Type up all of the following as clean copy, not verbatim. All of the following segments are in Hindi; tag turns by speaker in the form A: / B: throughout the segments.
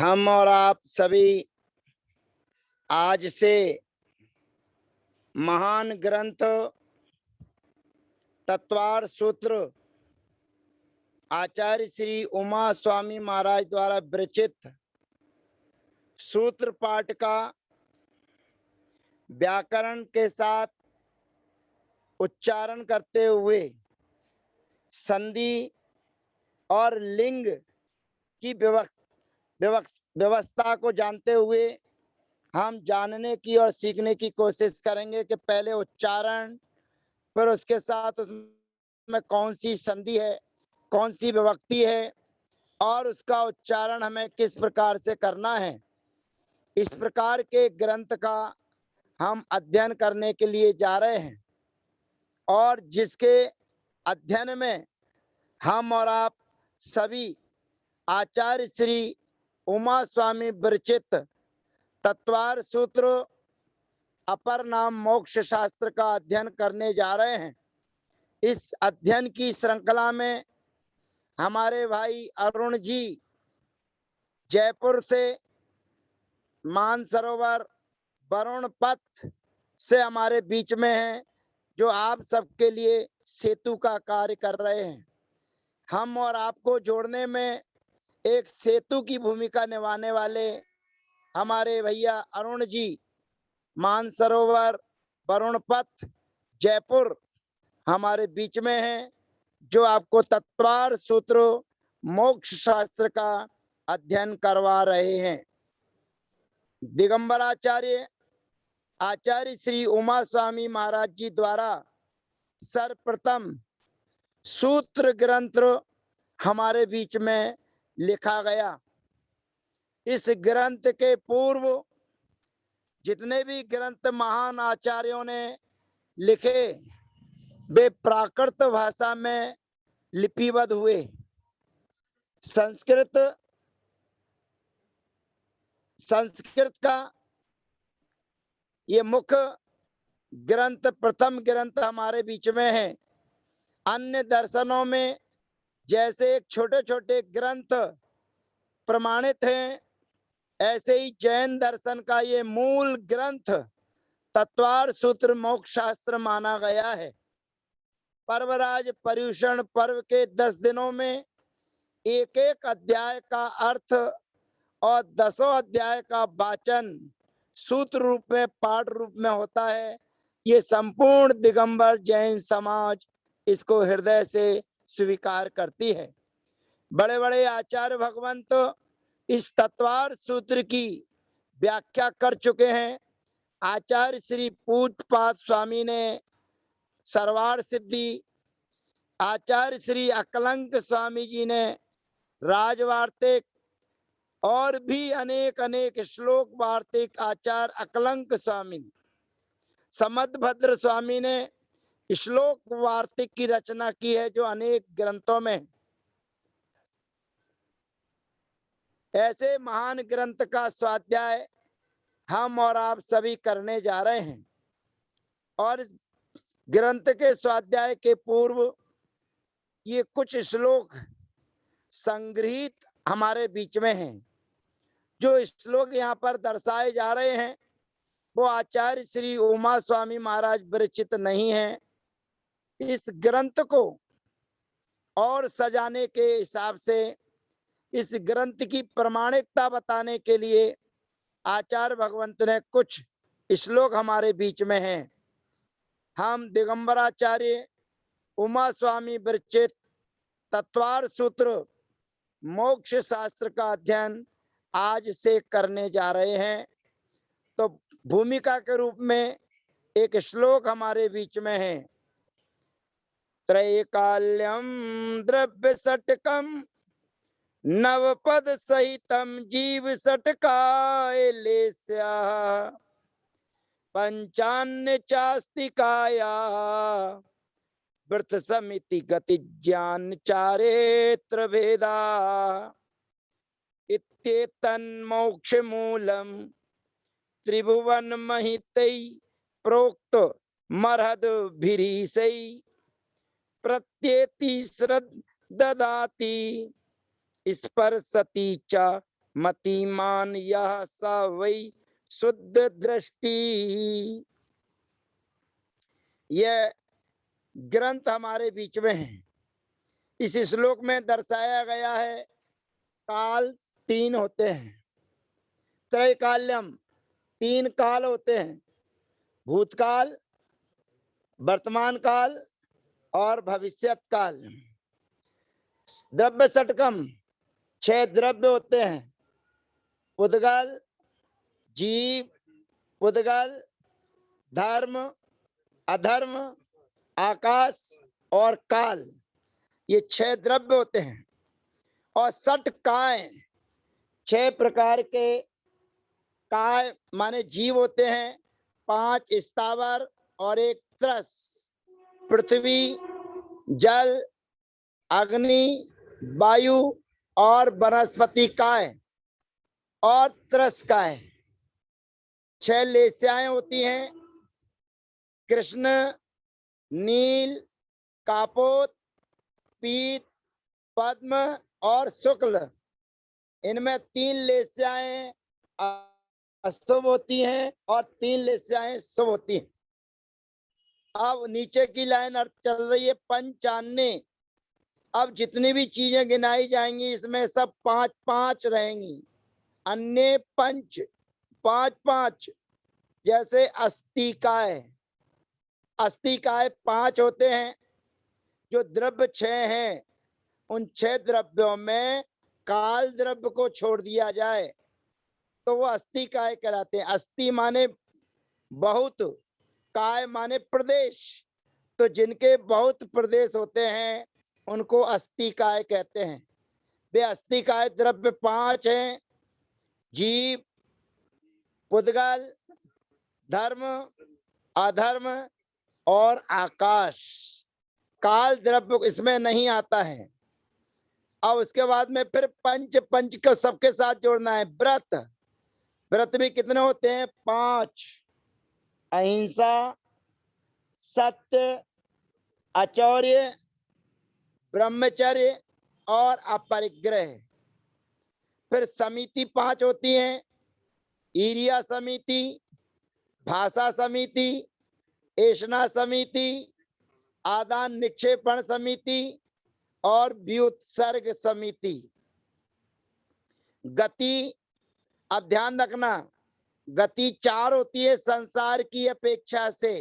A: हम और आप सभी आज से महान ग्रंथ तत्वार सूत्र आचार्य श्री उमा स्वामी महाराज द्वारा विरचित सूत्र पाठ का व्याकरण के साथ उच्चारण करते हुए संधि और लिंग की व्यवस्था को जानते हुए हम जानने की और सीखने की कोशिश करेंगे कि पहले उच्चारण, फिर उसके साथ उसमें कौन सी संधि है, कौन सी विभक्ति है और उसका उच्चारण हमें किस प्रकार से करना है। इस प्रकार के ग्रंथ का हम अध्ययन करने के लिए जा रहे हैं और जिसके अध्ययन में हम और आप सभी आचार्य श्री उमा स्वामी विरचित तत्वार सूत्र अपर नाम मोक्ष शास्त्र का अध्ययन करने जा रहे हैं। इस अध्ययन की श्रृंखला में हमारे भाई अरुण जी जयपुर से मानसरोवर वरुण पथ से हमारे बीच में हैं, जो आप सबके लिए सेतु का कार्य कर रहे हैं। हम और आपको जोड़ने में एक सेतु की भूमिका निभाने वाले हमारे भैया अरुण जी मानसरोवर वरुण पथ जयपुर हमारे बीच में हैं, जो आपको तत्वार सूत्र मोक्ष शास्त्र का अध्ययन करवा रहे हैं। दिगंबर आचार्य श्री उमा स्वामी महाराज जी द्वारा सर्वप्रथम सूत्र ग्रंथ हमारे बीच में लिखा गया। इस ग्रंथ के पूर्व जितने भी ग्रंथ महान आचार्यों ने लिखे वे प्राकृत भाषा में लिपिबद्ध हुए। संस्कृत का ये मुख्य ग्रंथ प्रथम ग्रंथ हमारे बीच में है। अन्य दर्शनों में जैसे छोटे छोटे ग्रंथ प्रमाणित हैं, ऐसे ही जैन दर्शन का ये मूल ग्रंथ तत्वार सूत्र मोक्ष शास्त्र माना गया है। पर्वराज पर्युषण पर्व के 10 दिनों में एक एक अध्याय का अर्थ और 10 अध्याय का वाचन सूत्र रूप में पाठ रूप में होता है। ये संपूर्ण दिगंबर जैन समाज इसको हृदय से स्वीकार करती है। बड़े बड़े आचार्य भगवंत इस तत्वार सूत्र की व्याख्या कर चुके हैं। आचार्य श्री पूज्यपाद स्वामी ने सरवार सिद्धि, आचार्य श्री अकलंक स्वामी जी ने राजवार्तिक और भी अनेक अनेक श्लोक वार्तिक आचार्य अकलंक स्वामी, समदभद्र स्वामी ने श्लोक वार्तिक की रचना की है, जो अनेक ग्रंथों में। ऐसे महान ग्रंथ का स्वाध्याय हम और आप सभी करने जा रहे हैं और इस ग्रंथ के स्वाध्याय के पूर्व ये कुछ श्लोक संग्रहित हमारे बीच में हैं। जो श्लोक यहाँ पर दर्शाए जा रहे हैं वो आचार्य श्री उमा स्वामी महाराज विरचित नहीं है। इस ग्रंथ को और सजाने के हिसाब से, इस ग्रंथ की प्रमाणिकता बताने के लिए आचार्य भगवंत ने कुछ श्लोक हमारे बीच में हैं। हम दिगंबराचार्य उमा स्वामी विरचित तत्वार सूत्र मोक्ष शास्त्र का अध्ययन आज से करने जा रहे हैं। तो भूमिका के रूप में एक श्लोक हमारे बीच में है। त्रैकाल्यम द्रव्य षटकम नवपद सहितम जीव षटकायलेस्या पंचान्य चास्तिकाया वृथ समिति गति ज्ञान चारेत्र भेदा इत्येतन मोक्ष मूलम त्रिभुवन महितै प्रोक्त मरहद भिरीसै प्रत्येति श्रद्धाति स्पर्शति च मतिमान यह स वै शुद्ध दृष्टि। यह ग्रंथ हमारे बीच में है। इस श्लोक में दर्शाया गया है काल तीन होते हैं, त्रैकाल्यम, तीन काल होते हैं, भूतकाल, वर्तमान काल और भविष्यत काल। द्रव्य षटकम, 6 द्रव्य होते हैं, पुद्गल, जीव, पुद्गल, धर्म, अधर्म, आकाश और काल, ये 6 द्रव्य होते हैं। और षट काय, 6 प्रकार के काय माने जीव होते हैं, 5 स्थावर और 1 त्रस, पृथ्वी, जल, अग्नि, वायु और वनस्पति काय और त्रस काय। 6 लेस्याएं होती हैं, कृष्ण, नील, कापोत, पीत, पद्म और शुक्ल। इनमें 3 लेस्याएं अशुभ होती हैं और 3 लेस्याएं शुभ होती हैं। अब नीचे की लाइन अर्थ चल रही है पंचान्ने। अब जितनी भी चीजें गिनाई जाएंगी इसमें सब 5-5 रहेंगी। अन्य पंच, 5-5। जैसे अस्तिकाय, अस्तिकाय 5 होते हैं। जो द्रव्य 6 हैं, उन 6 द्रव्यों में काल द्रव्य को छोड़ दिया जाए तो वो अस्तिकाय कहलाते हैं। अस्थि माने बहुत, काय माने प्रदेश। तो जिनके बहुत प्रदेश होते हैं उनको अस्तिकाय कहते हैं। वे अस्तिकाय द्रव्य 5 हैं, जीव, पुद्गल, धर्म, अधर्म और आकाश। काल द्रव्य इसमें नहीं आता है। अब उसके बाद में फिर पंच, पंच को सबके साथ जोड़ना है। व्रत, व्रत भी कितने होते हैं? 5, अहिंसा, सत्य, आचौर्य, ब्रह्मचर्य और अपरिग्रह। फिर समिति 5 होती हैं, ईर्ष्या समिति, भाषा समिति, ऐषणा समिति, आदान निक्षेपण समिति और व्युत्सर्ग समिति। गति, अब ध्यान रखना, गति 4 होती है संसार की अपेक्षा से,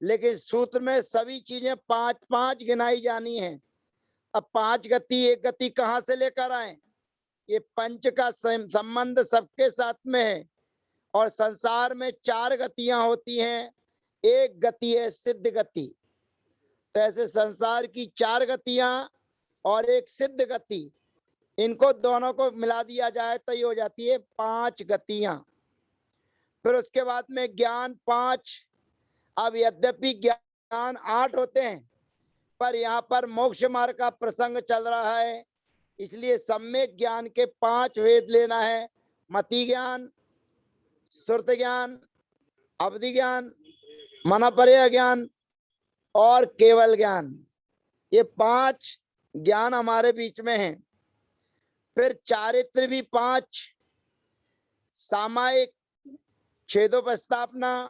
A: लेकिन सूत्र में सभी चीजें 5-5 गिनाई जानी है। अब 5 गति, 1 गति कहां से लेकर आए? ये पंच का संबंध सबके साथ में है। और संसार में 4 गतियां होती हैं, 1 गति है सिद्ध गति। तो ऐसे संसार की 4 गतियां और 1 सिद्ध गति, इनको दोनों को मिला दिया जाए तो ये हो जाती है 5 गतियां। फिर उसके बाद में ज्ञान 5। अब यद्यपि ज्ञान 8 होते हैं, पर यहाँ पर मोक्ष मार्ग का प्रसंग चल रहा है, इसलिए सम्यक ज्ञान के 5 वेद लेना है। मति ज्ञान, श्रुत ज्ञान, अवधि ज्ञान, मनोपर्य ज्ञान और केवल ज्ञान। ये 5 ज्ञान हमारे बीच में हैं। फिर चारित्र भी 5, सामायिक, छेदोपस्थापना,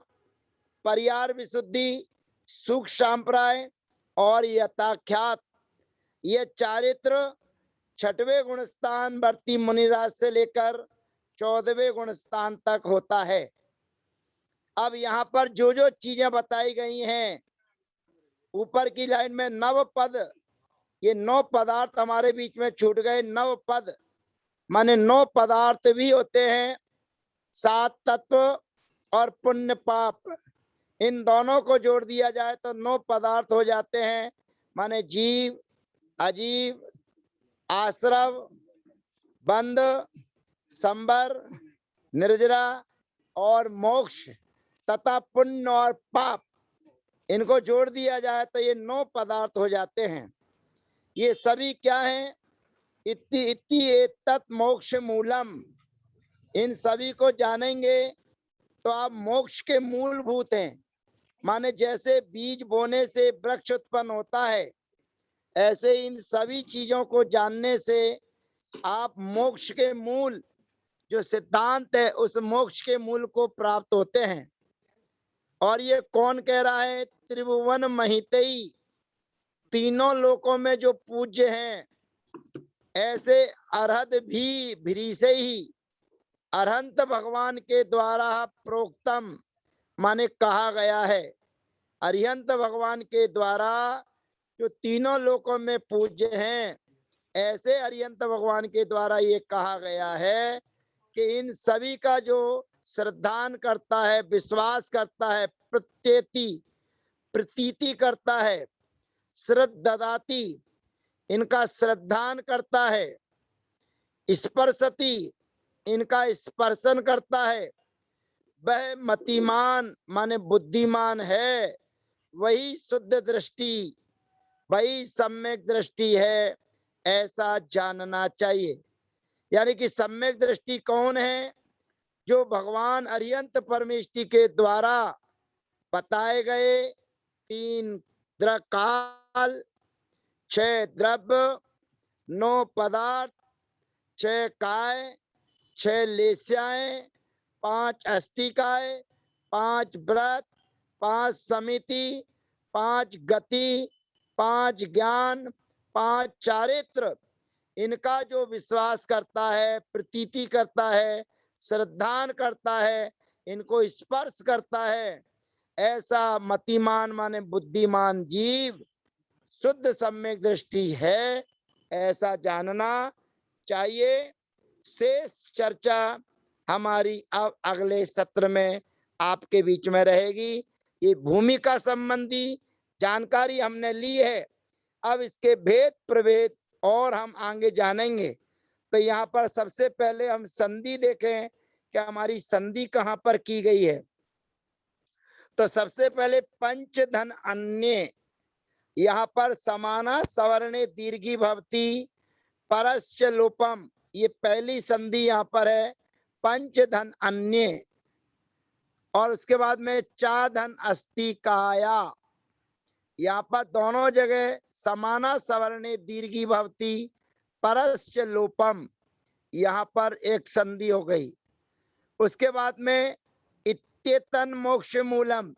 A: परियार विशुद्धि, सूक्ष्म सांप्राय और यथाख्यात। ये चारित्र 6वें गुण स्थान वर्ती मुनिराज से लेकर 14वें गुण स्थान तक होता है। अब यहाँ पर जो जो चीजें बताई गई हैं, ऊपर की लाइन में 9 पद, ये 9 पदार्थ हमारे बीच में छूट गए। 9 पद माने 9 पदार्थ भी होते हैं, 7 तत्व और पुण्य पाप। इन दोनों को जोड़ दिया जाए तो 9 पदार्थ हो जाते हैं, माने जीव, अजीव, आश्रव, बंध, संबर, निर्जरा और मोक्ष तथा पुण्य और पाप। इनको जोड़ दिया जाए तो ये 9 पदार्थ हो जाते हैं। ये सभी क्या हैं? इति इति एतत् मोक्ष मूलम। इन सभी को जानेंगे तो आप मोक्ष के मूलभूत हैं। माने जैसे बीज बोने से वृक्ष उत्पन्न होता है, ऐसे इन सभी चीजों को जानने से आप मोक्ष के मूल जो सिद्धांत है उस मोक्ष के मूल को प्राप्त होते हैं। और ये कौन कह रहा है? त्रिभुवन महितई, तीनों लोकों में जो पूज्य हैं, ऐसे अरहद भी भीरी ही अरहंत भगवान के द्वारा प्रोक्तम माने कहा गया है। अरिहंत भगवान के द्वारा जो तीनों लोकों में पूज्य हैं, ऐसे अरिहंत भगवान के द्वारा ये कहा गया है कि इन सभी का जो श्रद्धान करता है, विश्वास करता है, प्रतीति करता है, श्रद्धाति इनका श्रद्धान करता है, स्पर्शति इनका स्पर्शन करता है, वह मतिमान माने बुद्धिमान है, वही शुद्ध दृष्टि, वही सम्यक दृष्टि है, ऐसा जानना चाहिए। यानी कि सम्यक दृष्टि कौन है? जो भगवान अरिहंत परमेष्टि के द्वारा बताए गए 3 काल, 6 द्रव्य, 9 पदार्थ, 6 काय, 6 लेस्याएं, 5 अस्तिकाय, 5 व्रत, 5 समिति, 5 गति, 5 ज्ञान, 5 चारित्र, इनका जो विश्वास करता है, प्रतीति करता है, श्रद्धान करता है, इनको स्पर्श करता है, ऐसा मतिमान माने बुद्धिमान जीव शुद्ध सम्यक दृष्टि है, ऐसा जानना चाहिए। शेष चर्चा हमारी अब अगले सत्र में आपके बीच में रहेगी। ये भूमिका संबंधी जानकारी हमने ली है, अब इसके भेद प्रभेद और हम आगे जानेंगे। तो यहाँ पर सबसे पहले हम संधि देखें कि हमारी संधि कहाँ पर की गई है। तो सबसे पहले पंचधन अन्य, यहाँ पर समाना सवर्णे दीर्घी भवती परस्य लोपम, ये पहली संधि यहाँ पर है, पंचधन अन्य। और उसके बाद में चाधन अस्ति काया, यहाँ पर दोनों जगह समाना सवर्णे दीर्घी भवती परस्य लोपम, यहाँ पर एक संधि हो गई। उसके बाद में इत्येतन मोक्ष मूलम,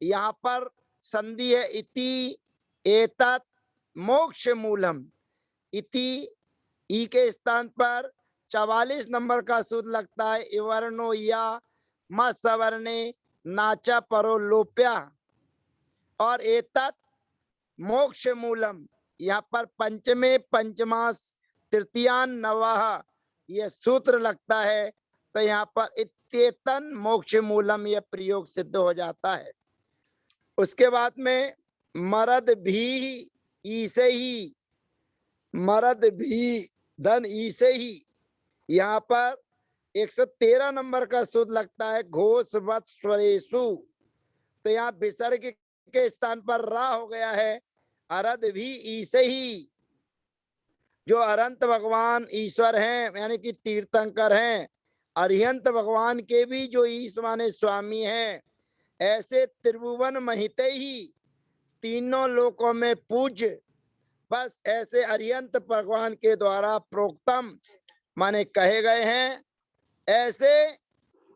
A: यहाँ पर संधि है इति एतत् मोक्ष मूलम। इति ई के स्थान पर 44 नंबर का सूत्र लगता है, इवर्णो या म सवर्णे नाचा परो लोप्या। और एतत् मोक्ष मूलम, यहाँ पर पंचमे पंचमास तृतीयान नवः यह सूत्र लगता है, तो यहाँ पर इत्येतन मोक्ष मूलम यह प्रयोग सिद्ध हो जाता है। उसके बाद में मरद भी ईसे ही, मरद भी धन ईसे ही, यहाँ पर 113 नंबर का सूत्र लगता है, घोषवत स्वरेशु। तो यहाँ विसर्ग के स्थान पर रा हो गया है, अरद भी ईसे ही, जो अरंत भगवान ईश्वर हैं यानी कि तीर्थंकर हैं, अरिहंत भगवान के भी जो ईश माने स्वामी हैं, ऐसे त्रिभुवन महिते ही तीनों लोकों में पूज्य, बस ऐसे अरिहंत भगवान के द्वारा प्रोक्तम माने कहे गए हैं। ऐसे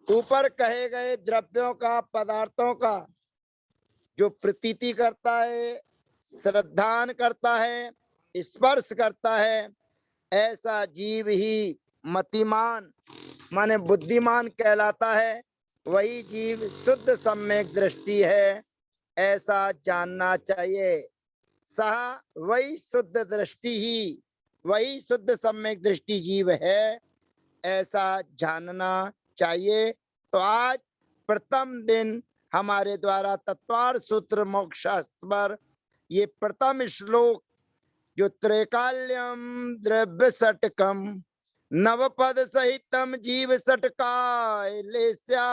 A: ऊपर कहे गए द्रव्यों का, पदार्थों का जो प्रतीति करता है, श्रद्धान करता है, स्पर्श करता है, ऐसा जीव ही मतिमान माने बुद्धिमान कहलाता है, वही जीव शुद्ध सम्यक दृष्टि है, ऐसा जानना चाहिए। सह वही शुद्ध दृष्टि ही, वही शुद्ध सम्यक दृष्टि जीव है, ऐसा जानना चाहिए। तो आज प्रथम दिन हमारे द्वारा तत्वार सूत्र मोक्षास्त्र पर ये प्रथम श्लोक जो त्रैकाल्यम द्रव्य षटकम नवपद सहितम जीव षटकाय लेस्या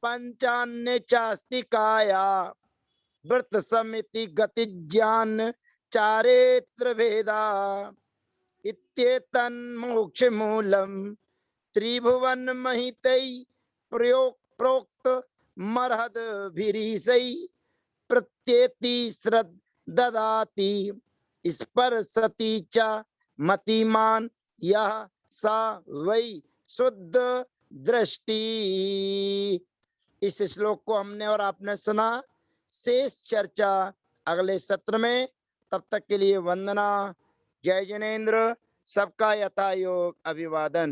A: पंचान्य चास्तिकाया व्रत समिति गति ज्ञान चारित्र भेदा इत्येतन मोक्ष मूलम त्रिभुवन महितै प्रोक्त मरहद भिरीसै प्रत्येति श्रद्ददाति स्पर्शति च मतिमान यह सा वै शुद्ध दृष्टि। इस श्लोक को हमने और आपने सुना। शेष चर्चा अगले सत्र में। तब तक के लिए वंदना। जय जिनेन्द्र। सबका यथा योग अभिवादन।